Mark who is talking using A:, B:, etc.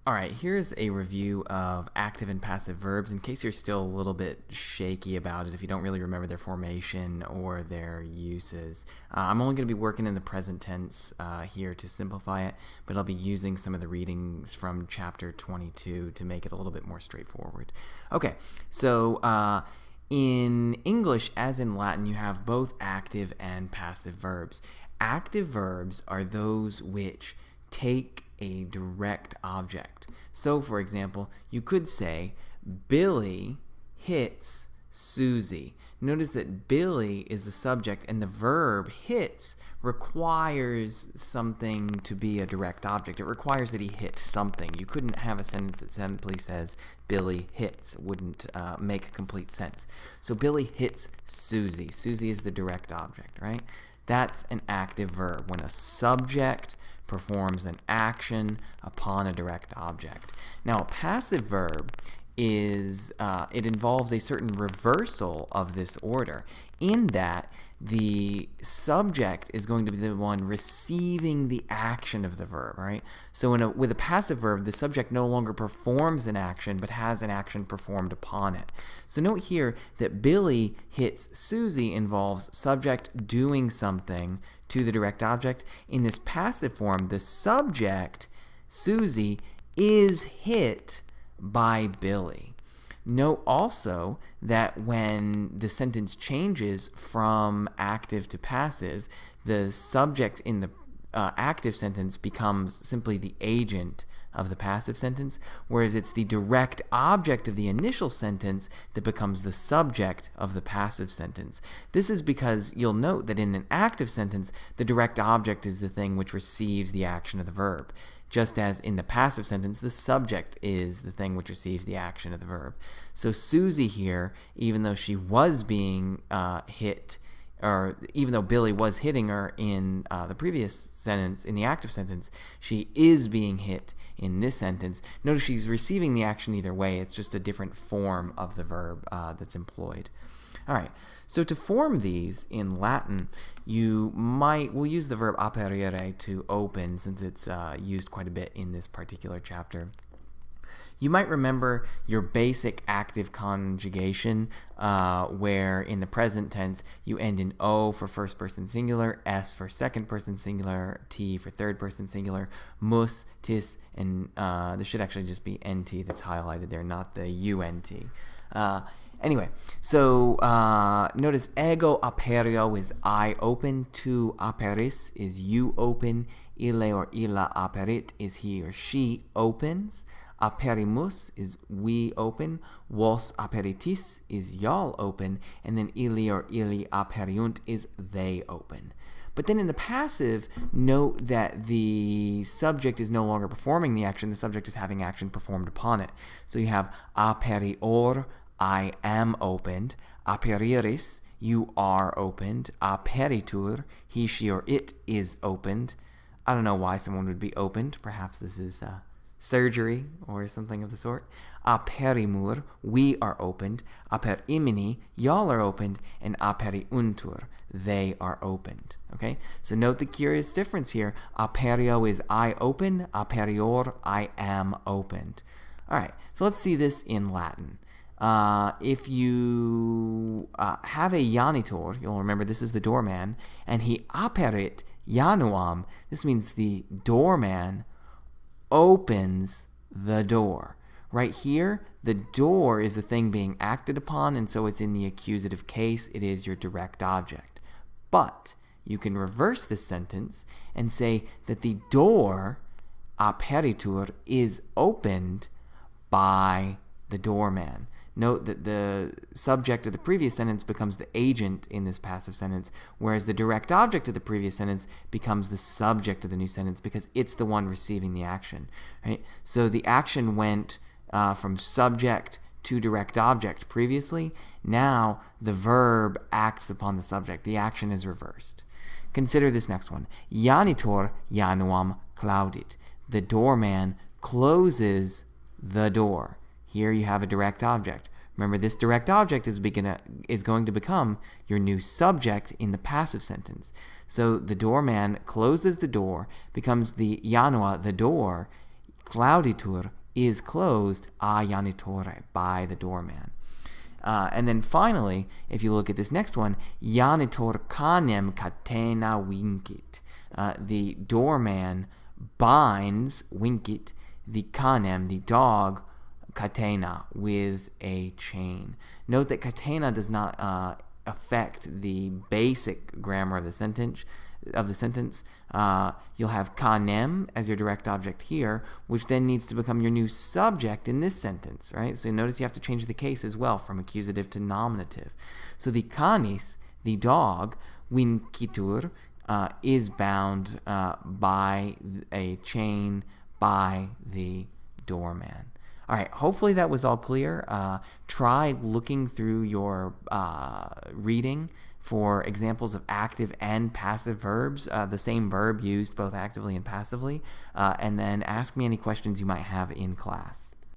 A: All right, here's a review of active and passive verbs in case you're still a little bit shaky about it, if you don't really remember their formation or their uses. I'm only going to be working in the present tense here to simplify it, but I'll be using some of the readings from chapter 22 to make it a little bit more straightforward. Okay, so in English, as in Latin, you have both active and passive verbs. Active verbs are those which take a direct object. So, for example, you could say, Billy hits Susie. Notice that Billy is the subject and the verb hits requires something to be a direct object. It requires that he hit something. You couldn't have a sentence that simply says Billy hits. It wouldn't make complete sense. So Billy hits Susie. Susie is the direct object, right? That's an active verb when a subject performs an action upon a direct object. Now, a passive verb is, it involves a certain reversal of this order in that the subject is going to be the one receiving the action of the verb, right? So with a passive verb, the subject no longer performs an action, but has an action performed upon it. So note here that Billy hits Susie involves subject doing something to the direct object. In this passive form, the subject, Susie, is hit by Billy. Note also that when the sentence changes from active to passive, the subject in the active sentence becomes simply the agent of the passive sentence, whereas it's the direct object of the initial sentence that becomes the subject of the passive sentence. This is because you'll note that in an active sentence, the direct object is the thing which receives the action of the verb, just as in the passive sentence, the subject is the thing which receives the action of the verb. So Susie here, even though she was being hit, or even though Billy was hitting her in the previous sentence, in the active sentence, she is being hit in this sentence. Notice she's receiving the action either way. It's just a different form of the verb that's employed. All right, so to form these in Latin, we'll use the verb aperire to open, since it's used quite a bit in this particular chapter. You might remember your basic active conjugation where in the present tense you end in O for first person singular, S for second person singular, T for third person singular, mus, tis, and this should actually just be NT that's highlighted there, not the UNT. Anyway, so notice ego aperio is I open, tu aperis is you open, ille or illa aperit is he or she opens, aperimus is we open, vos aperitis is y'all open, and then illi or illi aperiunt is they open. But then in the passive, note that the subject is no longer performing the action, the subject is having action performed upon it. So you have aperior, I am opened, aperiris, you are opened, aperitur, he, she, or it is opened. I don't know why someone would be opened. Perhaps this is surgery or something of the sort. Aperimur, we are opened. Aperimini, y'all are opened. And aperiuntur, they are opened. Okay, so note the curious difference here. Aperio is I open. Aperior, I am opened. All right, so let's see this in Latin. If you have a janitor, you'll remember this is the doorman, and he aperit januam, this means the doorman opens the door. Right here, the door is the thing being acted upon, and so it's in the accusative case. It is your direct object. But you can reverse this sentence and say that the door, aperitur, is opened by the doorman. Note that the subject of the previous sentence becomes the agent in this passive sentence, whereas the direct object of the previous sentence becomes the subject of the new sentence because it's the one receiving the action. Right? So the action went from subject to direct object previously. Now the verb acts upon the subject. The action is reversed. Consider this next one. Janitor januam claudit. The doorman closes the door. Here you have a direct object. Remember, this direct object is going to become your new subject in the passive sentence. So the doorman closes the door, becomes the janua, the door, Clauditur is closed a janitore, by the doorman. And then finally, if you look at this next one, janitor canem catena vincit. The doorman binds, vincit, the canem, the dog, catena, with a chain. Note that catena does not affect the basic grammar of the sentence. You'll have canem as your direct object here, which then needs to become your new subject in this sentence, right? So notice you have to change the case as well from accusative to nominative. So the canis, the dog, vincitur, is bound by a chain by the doorman. All right, hopefully that was all clear. Try looking through your reading for examples of active and passive verbs, the same verb used both actively and passively, and then ask me any questions you might have in class.